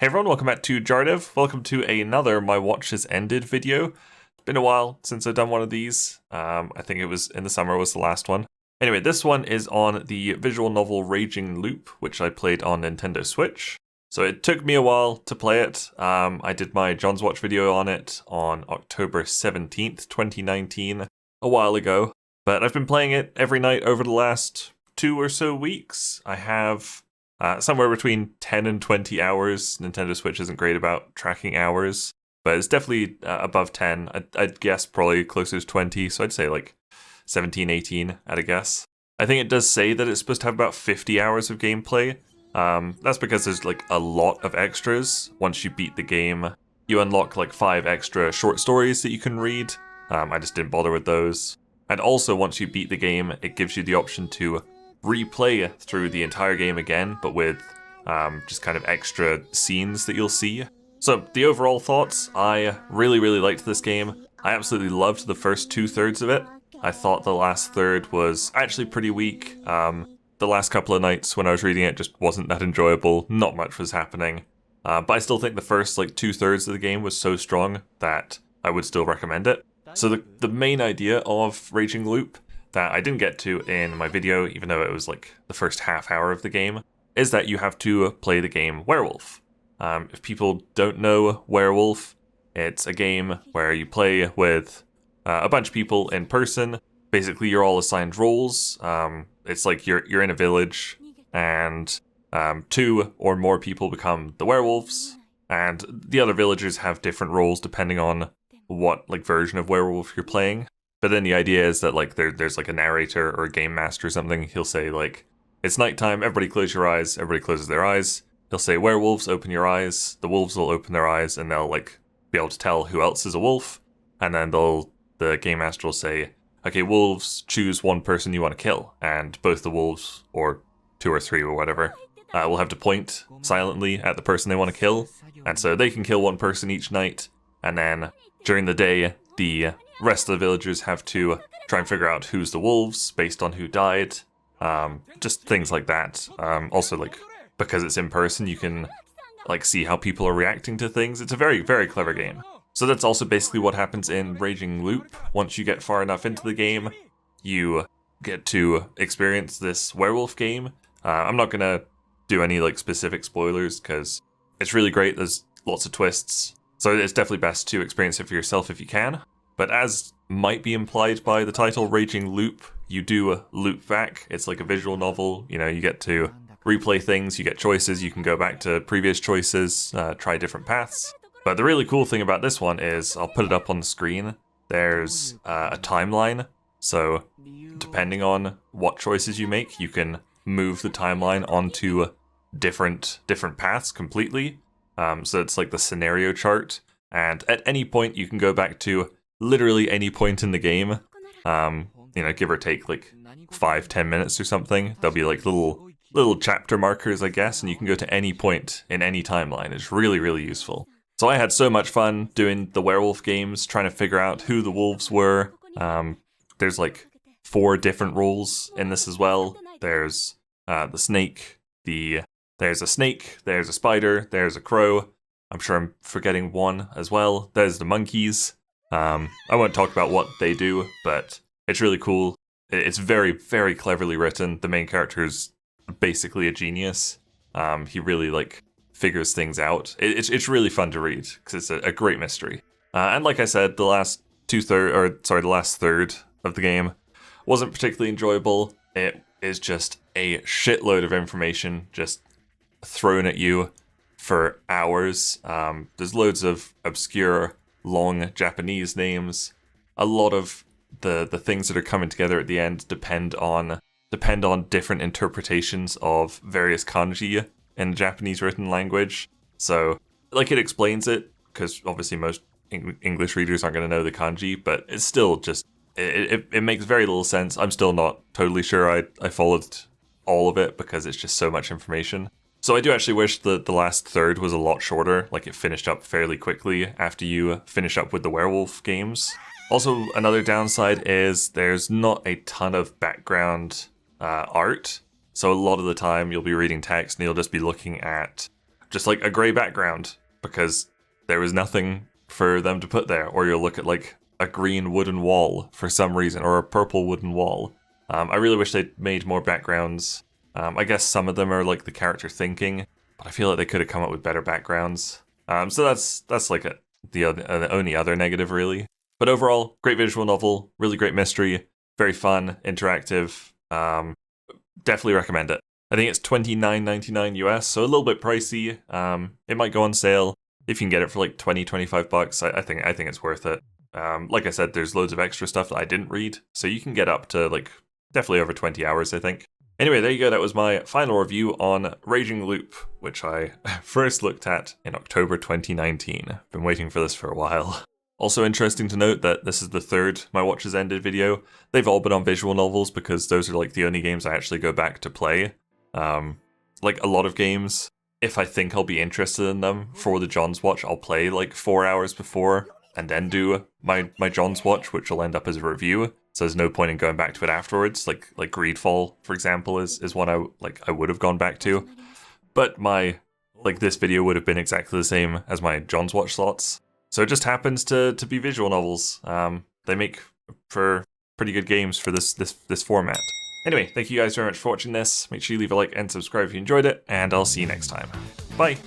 Hey everyone, welcome back to Jardev. Welcome to another My Watch Has Ended video. It's been a while since I've done one of these. I think it was in the summer was the last one. Anyway, this one is on the visual novel Raging Loop, which I played on Nintendo Switch. So it took me a while to play it. I did my John's Watch video on it on October 17th, 2019, a while ago. But I've been playing it every night over the last 2 or so weeks. I have somewhere between 10 and 20 hours. Nintendo Switch isn't great about tracking hours, but it's definitely above 10. I'd guess probably closer to 20, so I'd say like 17, 18 at a guess. I think it does say that it's supposed to have about 50 hours of gameplay. That's because there's like a lot of extras. Once you beat the game, you unlock like 5 extra short stories that you can read. I just didn't bother with those. And also once you beat the game, it gives you the option to replay through the entire game again, but with just kind of extra scenes that you'll see. So the overall thoughts, I really liked this game. I absolutely loved the first 2/3 of it. I thought the last third was actually pretty weak. The last couple of nights when I was reading it just wasn't that enjoyable, not much was happening. But I still think the first like 2/3 of the game was so strong that I would still recommend it. So the main idea of Raging Loop that I didn't get to in my video, even though it was like the first half hour of the game, is that you have to play the game Werewolf. If people don't know Werewolf, it's a game where you play with a bunch of people in person. Basically, you're all assigned roles. It's like you're in a village, and 2 or more people become the werewolves, and the other villagers have different roles depending on what like version of werewolf you're playing. But then the idea is that like there's like a narrator or a game master or something. He'll say like, it's nighttime, everybody close your eyes. Everybody closes their eyes. He'll say, werewolves, open your eyes. The wolves will open their eyes and they'll like be able to tell who else is a wolf. And then the game master will say, okay, wolves, choose one person you want to kill. And both the wolves, or 2 or 3 or whatever, will have to point silently at the person they want to kill. And so they can kill one person each night. And then during the day, the rest of the villagers have to try and figure out who's the wolves based on who died. Just things like that. Also, like, because it's in person, you can like see how people are reacting to things. It's a very clever game. So that's also basically what happens in Raging Loop. Once you get far enough into the game, you get to experience this werewolf game. I'm not gonna do any like specific spoilers because it's really great. There's lots of twists. So it's definitely best to experience it for yourself if you can. But as might be implied by the title Raging Loop, you do loop back. It's like a visual novel. You know, you get to replay things, you get choices, you can go back to previous choices, try different paths. But the really cool thing about this one is, I'll put it up on the screen, there's a timeline. So depending on what choices you make, you can move the timeline onto different paths completely. So it's like the scenario chart. And at any point you can go back to literally any point in the game, you know, give or take like 5-10 minutes or something. There'll be like little chapter markers, I guess, and you can go to any point in any timeline. It's really useful. So I had so much fun doing the werewolf games, trying to figure out who the wolves were. There's like 4 different roles in this as well. There's the snake, there's a snake, there's a spider, there's a crow. I'm sure I'm forgetting one as well. There's the monkeys. I won't talk about what they do, but it's really cool. It's very cleverly written. The main character is basically a genius. He really like figures things out. It's really fun to read because it's a great mystery. And like I said, the last the last third of the game wasn't particularly enjoyable. It is just a shitload of information just thrown at you for hours. There's loads of obscure, long Japanese names. A lot of the things that are coming together at the end depend on different interpretations of various kanji in the Japanese written language. So, like, it explains it, because obviously most English readers aren't going to know the kanji, but it's still just, it makes very little sense. I'm still not totally sure I followed all of it, because it's just so much information. So I do actually wish that the last third was a lot shorter, like it finished up fairly quickly after you finish up with the werewolf games. Also, another downside is there's not a ton of background art. So a lot of the time you'll be reading text and you'll just be looking at just like a grey background because there was nothing for them to put there, or you'll look at like a green wooden wall for some reason, or a purple wooden wall. I really wish they'd made more backgrounds. I guess some of them are like the character thinking, but I feel like they could have come up with better backgrounds. So that's like the only other negative, really. But overall, great visual novel, really great mystery, very fun, interactive. Definitely recommend it. I think it's $29.99 US, so a little bit pricey. It might go on sale. If you can get it for like $20-25, I think it's worth it. Like I said, there's loads of extra stuff that I didn't read, so you can get up to like definitely over 20 hours, I think. Anyway, there you go. That was my final review on Raging Loop, which I first looked at in October 2019. Been waiting for this for a while. Also interesting to note that this is the third My Watch Has Ended video. They've all been on visual novels because those are like the only games I actually go back to play. Like a lot of games, if I think I'll be interested in them for the John's Watch, I'll play like 4 hours before and then do my John's Watch, which will end up as a review. So there's no point in going back to it afterwards. Like Greedfall, for example, is one I would have gone back to. But this video would have been exactly the same as my John's Watch slots. So it just happens to be visual novels. They make for pretty good games for this format. Anyway, thank you guys very much for watching this. Make sure you leave a like and subscribe if you enjoyed it, and I'll see you next time. Bye!